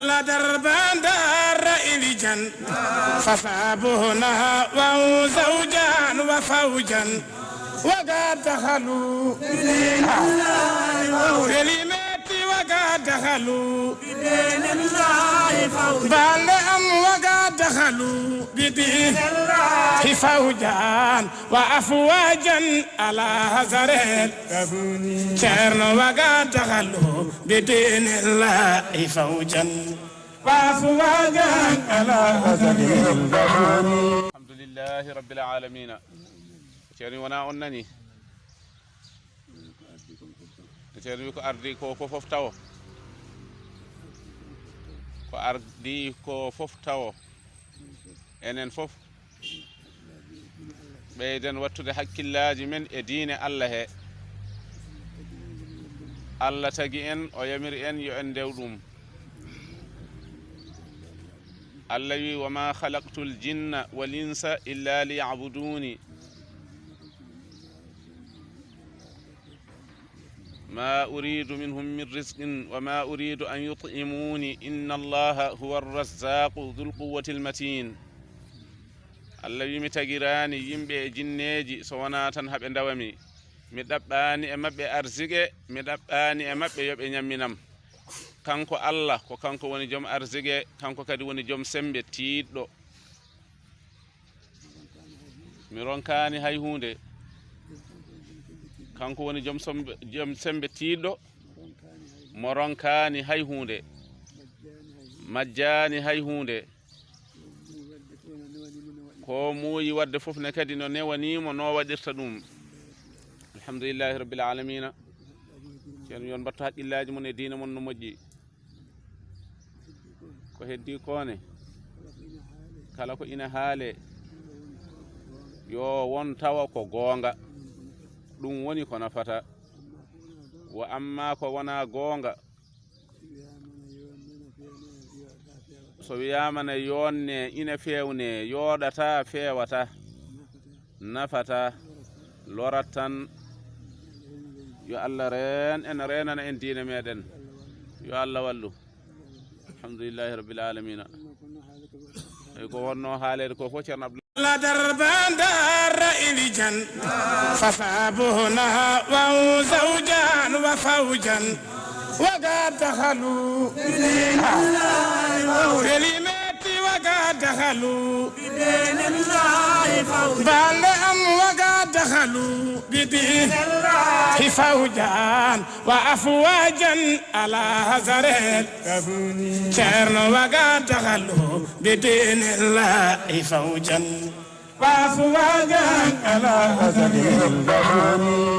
لا دربان دار إليجان فصابونا وزوجان وفوجا وقد دخلوا كلمتي وقد دخلوا بدين الله فوجا بل وقد دخلوا بدين الله فوجا وأفواجا على هزرين شرن وقد دخلوا بدين الله فوجا وأفواجا على هزرين. الحمد لله رب العالمين. ceerni wona on nani ceerni wi ko ardi ko fof tawo ko ardi ko fof tawo enen fof ɓeyden wattude hakkillaji men e diine Allah he. Allah tagi en o yamiri en yo en ndew ɗum. Allah wi wama khalaqtul jinna wal insa illa liya'buduni ما أريد منهم من رزق وما أريد أن يطعموني إن الله هو الرزاق ذو القوة المتين. الله يمتغيراني يمبي جنيجي سوانا تنهب اندوامي مدباني امبي أرزقي مدباني امبي يوب نيامينام كانكو الله كو كانكو وني جوم أرزقي كانكو كادي وني جوم سمبي تيدو ميرونكاني هاي هوندي kanko woni jom sembe tiiɗɗo mo ronkani hay hunde majjani hay hunde ko muuyi wadde fof ne kadi no newanimo no waɗirta ɗum. alhamdulillahi rabbil alamina. ceerno yon mbatto haqqillaji mon e diina mon no moƴƴi. ko heddi kone kala ko ina haale yo won tawa ko goonga ɗum woni ko nafata. wa amma ko wona goonga so wiyamana yonne ina fewne yoɗata fewata nafata lorat tan. yo Allah ren en renana en diine meɗen yo Allah wallu. alhamdulillahi rabbil alamina. ey ko wonno haalede ko fof ceerno Abdoulaye لا دربان دار إليجان فصابونا وزوجان وفوجا وقد دخلوا كلمتي وقد دخلوا بدين الله فوجا بل وقد دخلوا بدين الله فوجا وأفواجا على هزرين شرن وقد دخلوا بدين الله فوجا وأفواجا على هزرين.